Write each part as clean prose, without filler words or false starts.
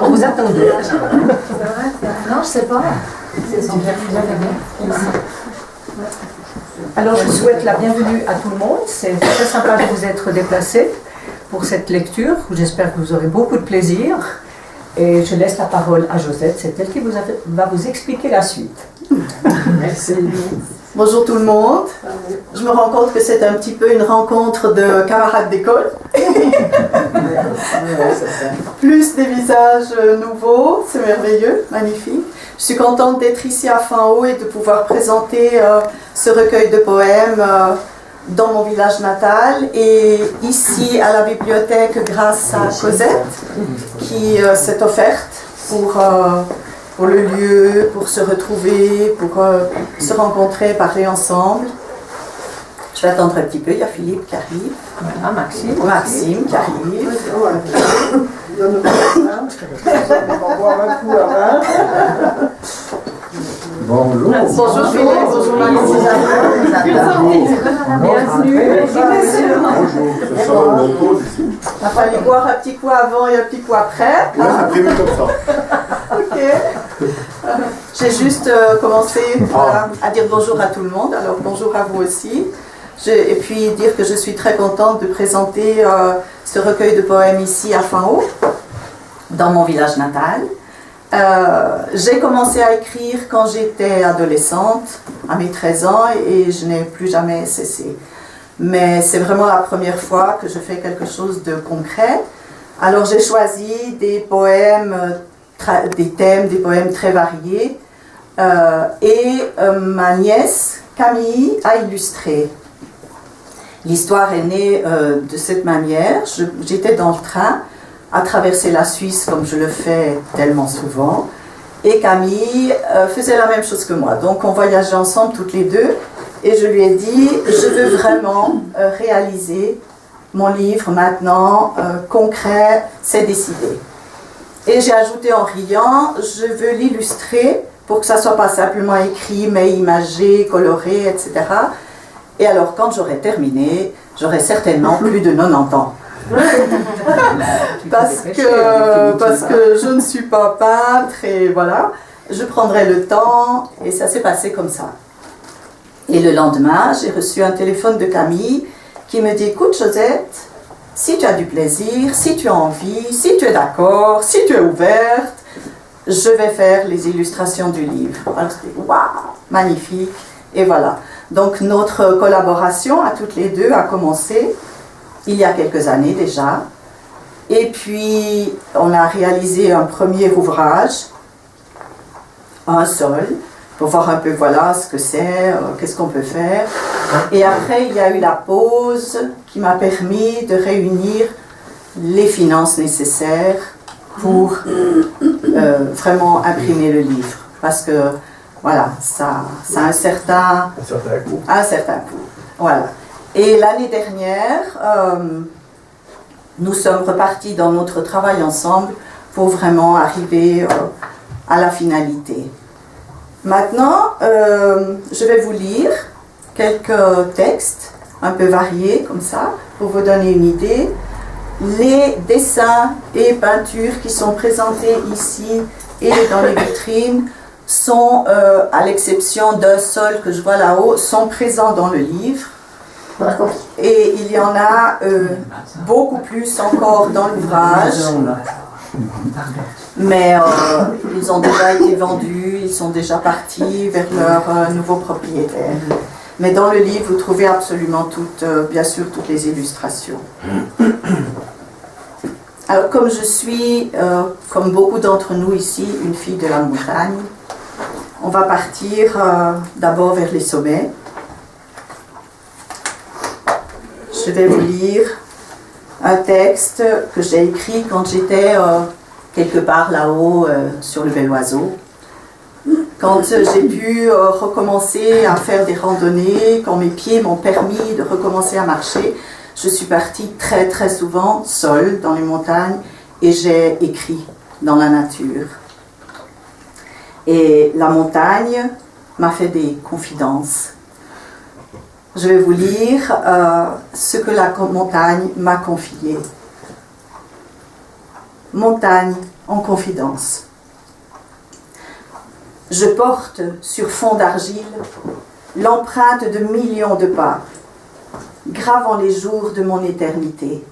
On vous attendait. Non, je sais pas. Alors je souhaite la bienvenue à tout le monde. C'est très sympa de vous être déplacés pour cette lecture. J'espère que vous aurez beaucoup de plaisir. Et je laisse la parole à Josette. C'est elle qui va vous expliquer la suite. Merci. Bonjour tout le monde. Je me rends compte que c'est un petit peu une rencontre de camarades d'école. Plus des visages nouveaux, c'est merveilleux, magnifique. Je suis contente d'être ici à Fin-Haut et de pouvoir présenter ce recueil de poèmes dans mon village natal et ici à la bibliothèque grâce à Cosette qui s'est offerte pour le lieu, pour se retrouver, pour se rencontrer, parler ensemble. Je vais attendre un petit peu, il y a Philippe qui arrive. Voilà, Maxime. Maxime qui arrive. Bonjour. Bonjour Philippe, bonjour Maxime. Bienvenue. Bonjour, ce soir on pause ici. Il a fallu boire un petit coup avant et un petit coup après. Ouais, c'est prévu comme ça. Ok. J'ai juste commencé à dire bonjour à tout le monde, alors bonjour à vous aussi. Et puis dire que je suis très contente de présenter ce recueil de poèmes ici à Fin-Haut, dans mon village natal. J'ai commencé à écrire quand j'étais adolescente, à mes 13 ans, et je n'ai plus jamais cessé. Mais c'est vraiment la première fois que je fais quelque chose de concret. Alors j'ai choisi des poèmes, des thèmes, des poèmes très variés, et ma nièce Camille a illustré. L'histoire est née de cette manière. J'étais dans le train à traverser la Suisse comme je le fais tellement souvent. Et Camille faisait la même chose que moi. Donc on voyageait ensemble toutes les deux. Et je lui ai dit, je veux vraiment réaliser mon livre maintenant, concret, c'est décidé. Et j'ai ajouté en riant, je veux l'illustrer pour que ça ne soit pas simplement écrit, mais imagé, coloré, etc. Et alors, quand j'aurai terminé, j'aurai certainement plus de 90 ans. parce que je ne suis pas peintre et voilà, je prendrai le temps et ça s'est passé comme ça. Et le lendemain, j'ai reçu un téléphone de Camille qui me dit « Écoute Josette, si tu as du plaisir, si tu as envie, si tu es d'accord, si tu es ouverte, je vais faire les illustrations du livre. » Alors c'était « Waouh, magnifique !» Et voilà. Donc notre collaboration à toutes les deux a commencé il y a quelques années déjà. Et puis on a réalisé un premier ouvrage, un seul, pour voir un peu voilà ce que c'est, qu'est-ce qu'on peut faire. Et après il y a eu la pause qui m'a permis de réunir les finances nécessaires pour vraiment imprimer le livre. Parce que voilà, ça a un certain coût. Voilà. Et l'année dernière, nous sommes repartis dans notre travail ensemble pour vraiment arriver à la finalité. Maintenant, je vais vous lire quelques textes un peu variés comme ça, pour vous donner une idée. Les dessins et peintures qui sont présentés ici et dans les vitrines sont, à l'exception d'un seul que je vois là-haut, sont présents dans le livre. Et il y en a beaucoup plus encore dans l'ouvrage. Mais ils ont déjà été vendus, ils sont déjà partis vers leurs nouveaux propriétaires. Mais dans le livre, vous trouvez absolument toutes, bien sûr, toutes les illustrations. Alors, comme je suis, comme beaucoup d'entre nous ici, une fille de la montagne, on va partir d'abord vers les sommets. Je vais vous lire un texte que j'ai écrit quand j'étais quelque part là-haut sur le Bel Oiseau. Quand j'ai pu recommencer à faire des randonnées, quand mes pieds m'ont permis de recommencer à marcher, je suis partie très très souvent seule dans les montagnes et j'ai écrit dans la nature. Et la montagne m'a fait des confidences. je vais vous lire ce que la montagne m'a confié. Montagne en confidence. Je porte sur fond d'argile l'empreinte de millions de pas, gravant les jours de mon éternité.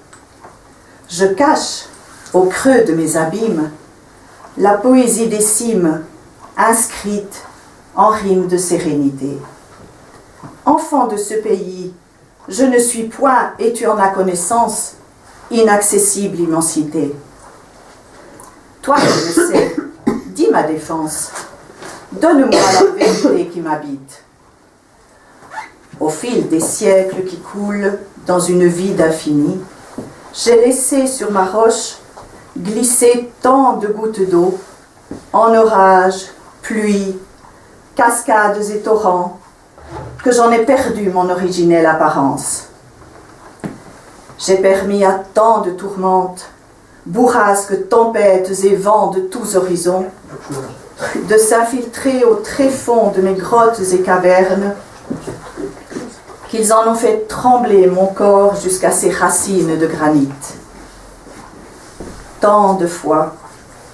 Je cache au creux de mes abîmes la poésie des cimes inscrite en rime de sérénité. Enfant de ce pays, je ne suis point, et tu en as connaissance, inaccessible immensité. Toi qui le sais, dis ma défense, donne-moi la vérité qui m'habite. Au fil des siècles qui coulent dans une vie d'infini, j'ai laissé sur ma roche glisser tant de gouttes d'eau, en orages, pluies, cascades et torrents, que j'en ai perdu mon originelle apparence. J'ai permis à tant de tourmentes, bourrasques, tempêtes et vents de tous horizons, de s'infiltrer au tréfonds de mes grottes et cavernes, qu'ils en ont fait trembler mon corps jusqu'à ses racines de granit. Tant de fois,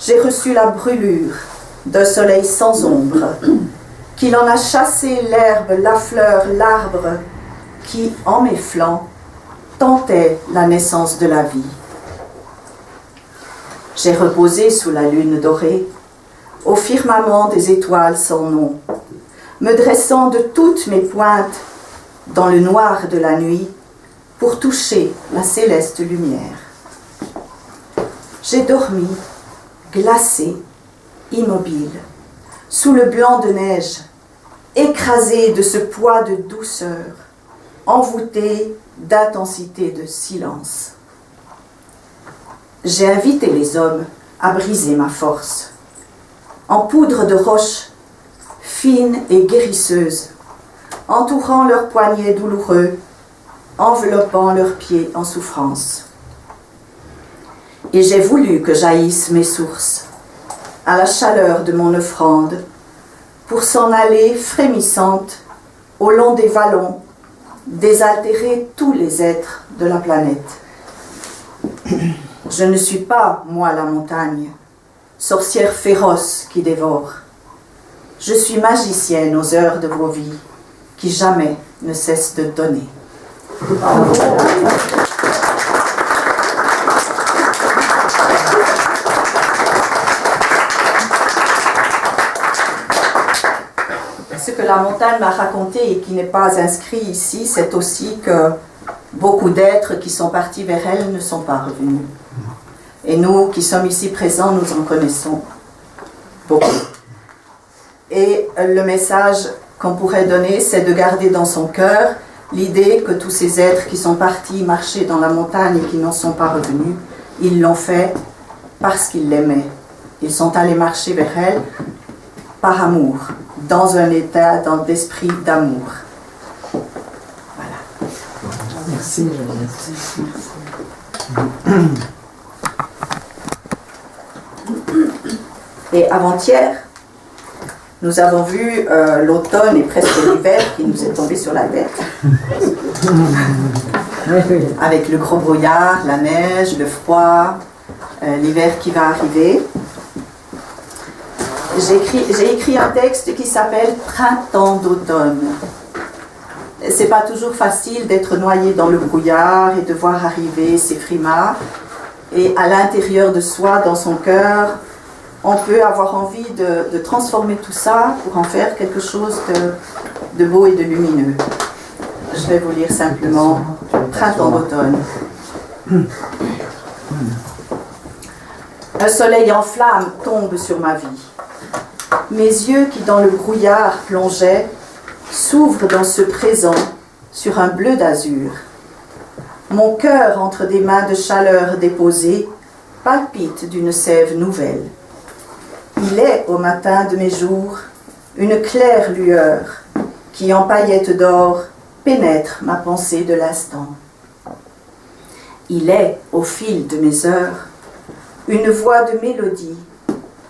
j'ai reçu la brûlure d'un soleil sans ombre, qu'il en a chassé l'herbe, la fleur, l'arbre, qui, en mes flancs, tentait la naissance de la vie. J'ai reposé sous la lune dorée, au firmament des étoiles sans nom, me dressant de toutes mes pointes dans le noir de la nuit pour toucher la céleste lumière. J'ai dormi, glacé, immobile, sous le blanc de neige, écrasé de ce poids de douceur, envoûté d'intensité de silence. J'ai invité les hommes à briser ma force, en poudre de roche, fine et guérisseuse, entourant leurs poignets douloureux, enveloppant leurs pieds en souffrance. Et j'ai voulu que jaillissent mes sources, à la chaleur de mon offrande, pour s'en aller frémissante au long des vallons, désaltérer tous les êtres de la planète. Je ne suis pas, moi, la montagne, sorcière féroce qui dévore. Je suis magicienne aux heures de vos vies, qui jamais ne cessent de donner. Ce que la montagne m'a raconté et qui n'est pas inscrit ici, c'est aussi que beaucoup d'êtres qui sont partis vers elle ne sont pas revenus. Et nous qui sommes ici présents, nous en connaissons beaucoup. Et le message qu'on pourrait donner, c'est de garder dans son cœur l'idée que tous ces êtres qui sont partis marcher dans la montagne et qui n'en sont pas revenus, ils l'ont fait parce qu'ils l'aimaient. Ils sont allés marcher vers elle par amour, dans un état d'esprit d'amour. Voilà. Merci. Et avant-hier, nous avons vu l'automne et presque l'hiver qui nous est tombé sur la tête. Avec le gros brouillard, la neige, le froid, l'hiver qui va arriver. J'ai écrit un texte qui s'appelle « Printemps d'automne ». C'est pas toujours facile d'être noyé dans le brouillard et de voir arriver ces frimas. Et à l'intérieur de soi, dans son cœur, on peut avoir envie de transformer tout ça pour en faire quelque chose de beau et de lumineux. Je vais vous lire simplement « Printemps d'automne ». Un soleil en flammes tombe sur ma vie. Mes yeux qui dans le brouillard plongeaient s'ouvrent dans ce présent sur un bleu d'azur. Mon cœur entre des mains de chaleur déposées palpite d'une sève nouvelle. Il est au matin de mes jours une claire lueur qui en paillettes d'or pénètre ma pensée de l'instant. Il est au fil de mes heures une voix de mélodie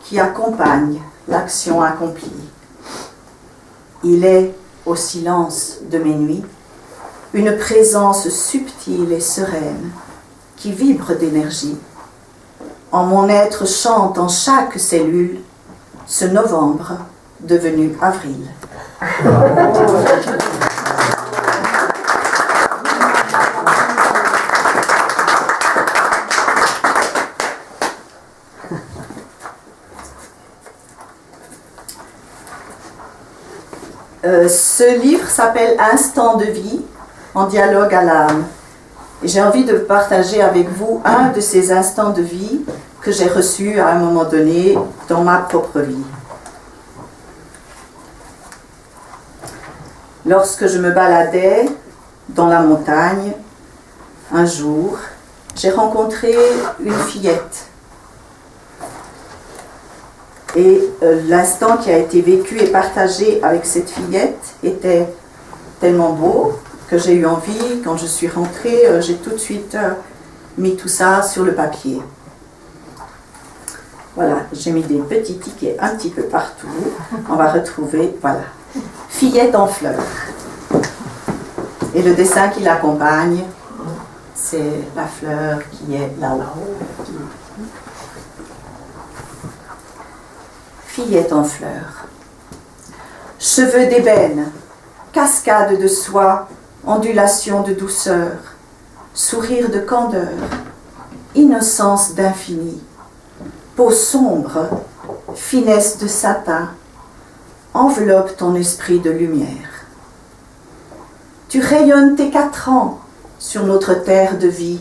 qui accompagne l'action accomplie. Il est au silence de mes nuits une présence subtile et sereine qui vibre d'énergie. En mon être chante en chaque cellule ce novembre devenu avril. Ce livre s'appelle Instant de vie, en dialogue à l'âme. Et j'ai envie de partager avec vous un de ces instants de vie que j'ai reçus à un moment donné dans ma propre vie. Lorsque je me baladais dans la montagne, un jour, j'ai rencontré une fillette. Et l'instant qui a été vécu et partagé avec cette fillette était tellement beau que j'ai eu envie, quand je suis rentrée, j'ai tout de suite mis tout ça sur le papier. Voilà, j'ai mis des petits tickets un petit peu partout. On va retrouver, voilà, fillette en fleurs. Et le dessin qui l'accompagne, c'est la fleur qui est là-haut. Fillette en fleurs. Cheveux d'ébène, cascade de soie, ondulation de douceur, sourire de candeur, innocence d'infini, peau sombre, finesse de satin, enveloppe ton esprit de lumière. Tu rayonnes tes 4 ans sur notre terre de vie,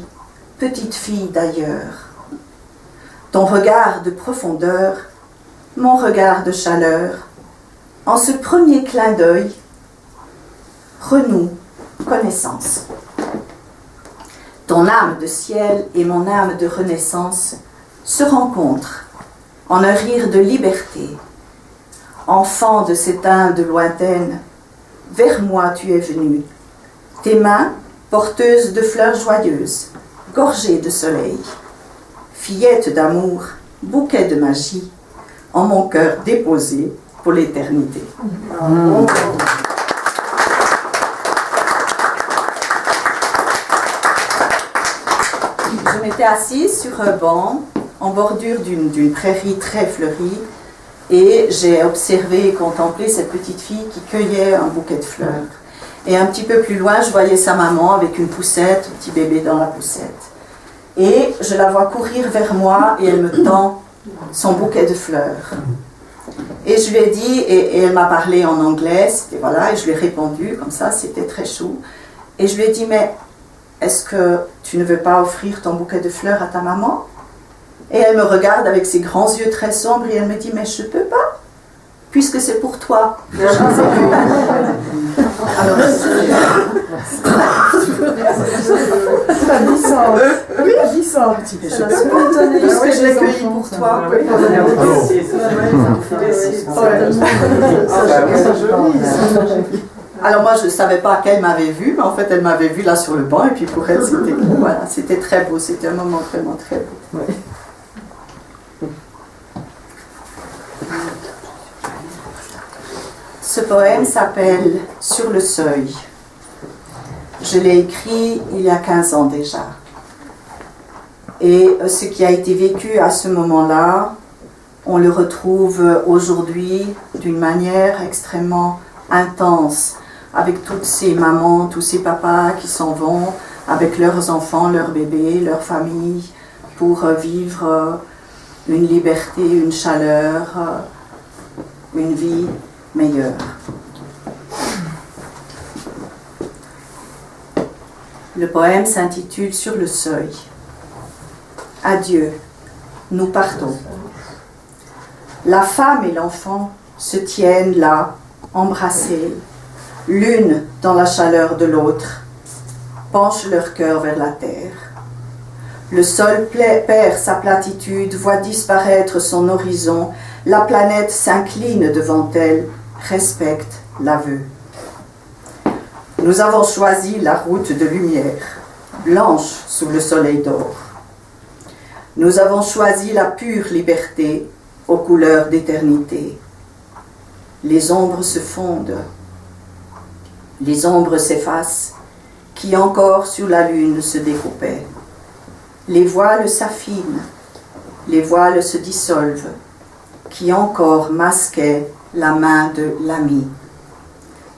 petite fille d'ailleurs. Ton regard de profondeur, mon regard de chaleur, en ce premier clin d'œil, renoue connaissance. Ton âme de ciel et mon âme de renaissance se rencontrent en un rire de liberté. Enfant de cette Inde lointaine, vers moi tu es venu. Tes mains, porteuses de fleurs joyeuses, gorgées de soleil. Fillette d'amour, bouquet de magie, en mon cœur déposé pour l'éternité. Je m'étais assise sur un banc en bordure d'une prairie très fleurie et j'ai observé et contemplé cette petite fille qui cueillait un bouquet de fleurs. Et un petit peu plus loin, je voyais sa maman avec une poussette, un petit bébé dans la poussette. Et je la vois courir vers moi et elle me tend son bouquet de fleurs. Et je lui ai dit, et elle m'a parlé en anglais, et voilà, et je lui ai répondu comme ça, c'était très chaud. Et je lui ai dit, mais est-ce que tu ne veux pas offrir ton bouquet de fleurs à ta maman? Et elle me regarde avec ses grands yeux très sombres et elle me dit, mais je ne peux pas, puisque c'est pour toi. Alors, je l'ai cueilli pour toi. Alors moi je ne savais pas qu'elle m'avait vue, mais en fait elle m'avait vue là sur le banc et puis pour elle c'était voilà, c'était très beau, c'était un moment vraiment très beau. Ce poème s'appelle « Sur le seuil ». Je l'ai écrit il y a 15 ans déjà. Et ce qui a été vécu à ce moment-là, on le retrouve aujourd'hui d'une manière extrêmement intense, avec toutes ces mamans, tous ces papas qui s'en vont avec leurs enfants, leurs bébés, leurs familles, pour vivre une liberté, une chaleur, une vie meilleure. Le poème s'intitule « Sur le seuil ». Adieu, nous partons. La femme et l'enfant se tiennent là, embrassés, l'une dans la chaleur de l'autre, penchent leur cœur vers la terre. Le sol perd sa platitude, voit disparaître son horizon, la planète s'incline devant elle, respecte l'aveu. Nous avons choisi la route de lumière, blanche sous le soleil d'or. Nous avons choisi la pure liberté aux couleurs d'éternité. Les ombres se fondent, les ombres s'effacent qui encore sur la lune se découpaient. Les voiles s'affinent, les voiles se dissolvent, qui encore masquaient la main de l'ami.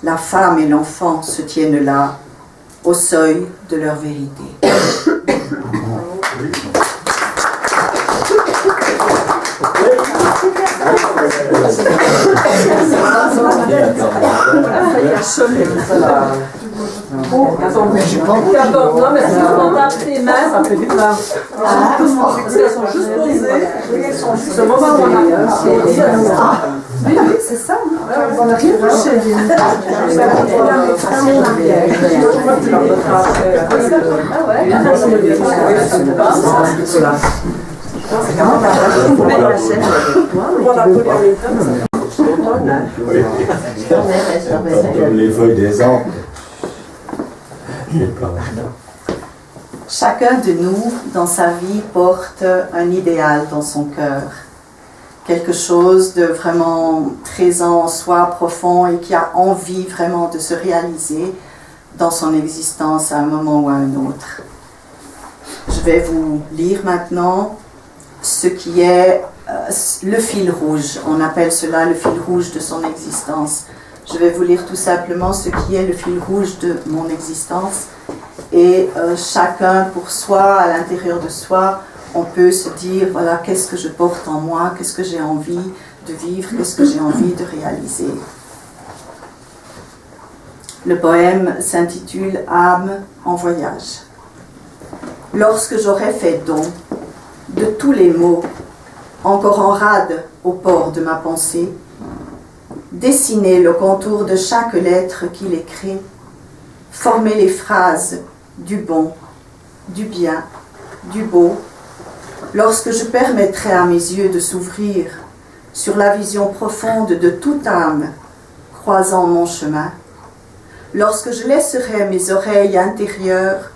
La femme et l'enfant se tiennent là, au seuil de leur vérité. Non, mais c'est pas tes mains, ça fait du bien. Parce qu'elles sont juste posées. Elles sont juste au moment où on a. Oui, c'est ça. On a rien touché. Comme les feuilles des arbres. Chacun de nous, dans sa vie, porte un idéal dans son cœur. Quelque chose de vraiment présent en soi, profond, et qui a envie vraiment de se réaliser dans son existence à un moment ou à un autre. Je vais vous lire maintenant ce qui est le fil rouge. On appelle cela le fil rouge de son existence. Je vais vous lire tout simplement ce qui est le fil rouge de mon existence. Et chacun pour soi, à l'intérieur de soi, on peut se dire, voilà, qu'est-ce que je porte en moi, qu'est-ce que j'ai envie de vivre, qu'est-ce que j'ai envie de réaliser. Le poème s'intitule « Âme en voyage ». Lorsque j'aurai fait don de tous les mots, encore en rade au port de ma pensée, dessiner le contour de chaque lettre qu'il écrit, former les phrases du bon, du bien, du beau, lorsque je permettrai à mes yeux de s'ouvrir sur la vision profonde de toute âme croisant mon chemin, lorsque je laisserai mes oreilles intérieures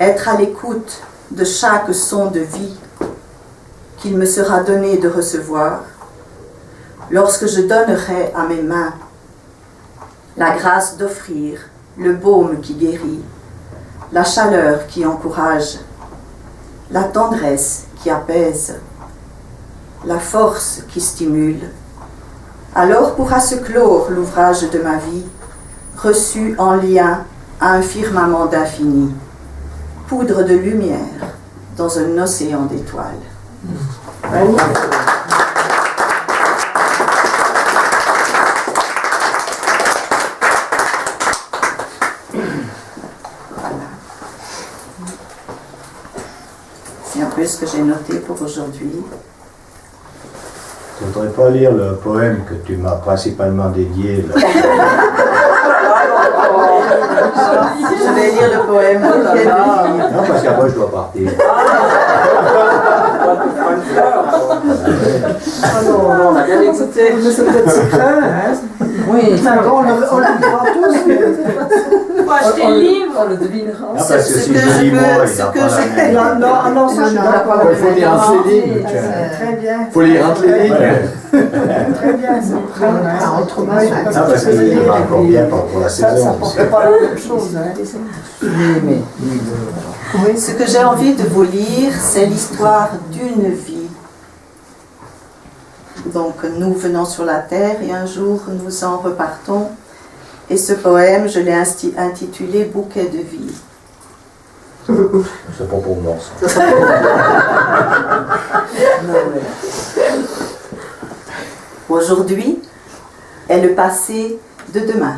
être à l'écoute de chaque son de vie qu'il me sera donné de recevoir, lorsque je donnerai à mes mains la grâce d'offrir le baume qui guérit, la chaleur qui encourage, la tendresse qui apaise, la force qui stimule, alors pourra se clore l'ouvrage de ma vie, reçu en lien à un firmament d'infini, poudre de lumière dans un océan d'étoiles. C'est un peu ce que j'ai noté pour aujourd'hui. Tu ne voudrais pas lire le poème que tu m'as principalement dédié là. Je vais lire le poème. Non, parce qu'après je dois partir. Non, on a bien écouté. Mais c'est peut-être secret, hein? Oui. On le voit tous. Faut acheter le livre. On le devinera. Non, parce que si je dis moi, il n'a pas la même. Non, ça je suis d'accord. Il faut lire entre les lignes. Très bien. Il faut lire entre les lignes. Très bien, c'est très bien. Autrement, Non, parce qu'il va encore bien pour la ça saison. ne porte pas la même chose. Oui, Ce que j'ai envie de vous lire, c'est l'histoire d'une vie. Donc nous venons sur la terre et un jour nous en repartons. Et ce poème, je l'ai intitulé « Bouquet de vie ». C'est pas pour moi ça. Aujourd'hui est le passé de demain.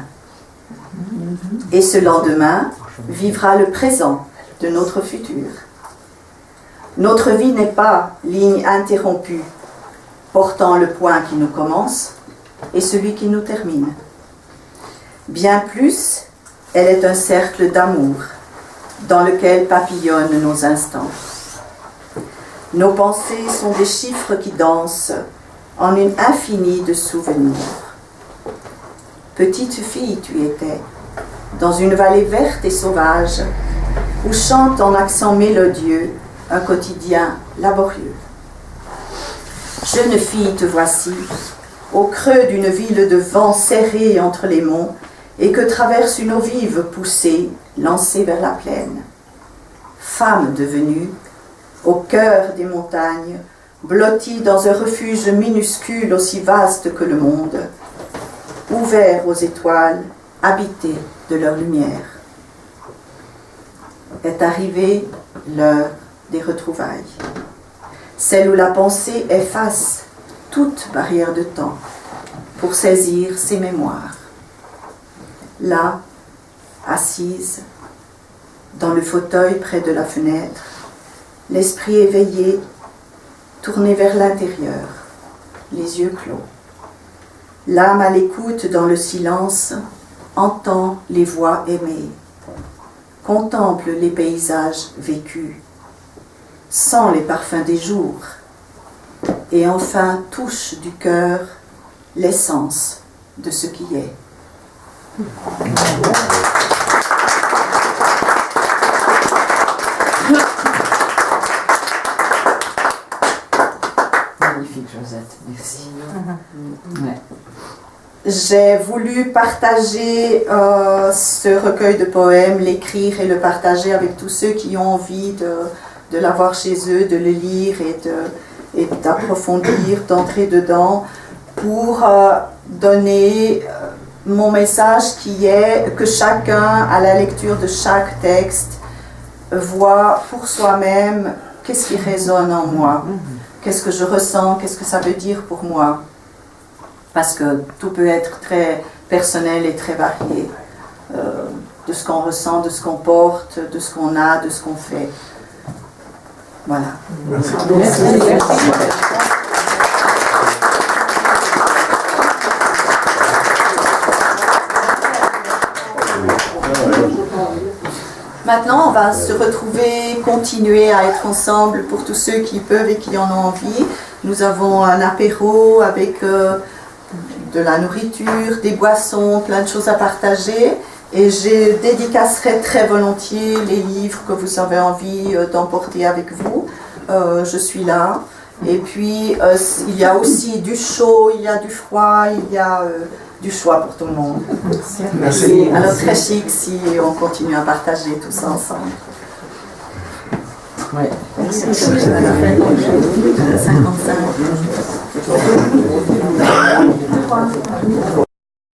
Et ce lendemain vivra le présent de notre futur. Notre vie n'est pas ligne interrompue, portant le point qui nous commence et celui qui nous termine. Bien plus, elle est un cercle d'amour dans lequel papillonnent nos instants. Nos pensées sont des chiffres qui dansent en une infinie de souvenirs. Petite fille tu étais, dans une vallée verte et sauvage, où chante en accent mélodieux un quotidien laborieux. Jeune fille te voici, au creux d'une ville de vent serrée entre les monts, et que traverse une eau vive poussée, lancée vers la plaine. Femme devenue, au cœur des montagnes, blottie dans un refuge minuscule aussi vaste que le monde, ouvert aux étoiles, habité de leur lumière. Est arrivée l'heure des retrouvailles, celle où la pensée efface toute barrière de temps pour saisir ses mémoires. Là, assise, dans le fauteuil près de la fenêtre, l'esprit éveillé, tourné vers l'intérieur, les yeux clos. L'âme à l'écoute dans le silence entend les voix aimées, contemple les paysages vécus, sent les parfums des jours et enfin touche du cœur l'essence de ce qui est. Magnifique, Josette, merci. Ouais. J'ai voulu partager ce recueil de poèmes, l'écrire et le partager avec tous ceux qui ont envie de l'avoir chez eux, de le lire et d'approfondir, d'entrer dedans, pour donner mon message qui est que chacun, à la lecture de chaque texte, voit pour soi-même qu'est-ce qui résonne en moi, qu'est-ce que je ressens, qu'est-ce que ça veut dire pour moi. Parce que tout peut être très personnel et très varié, de ce qu'on ressent, de ce qu'on porte, de ce qu'on a, de ce qu'on fait. Voilà. Merci. Maintenant, on va se retrouver, continuer à être ensemble pour tous ceux qui peuvent et qui en ont envie. Nous avons un apéro avec de la nourriture, des boissons, plein de choses à partager. Et je dédicacerai très volontiers les livres que vous avez envie d'emporter avec vous. Je suis là. Et puis, il y a aussi du chaud, il y a du froid, il y a du choix pour tout le monde. Merci. Alors, très chic si on continue à partager tout ça ensemble. Ouais. Merci. 55.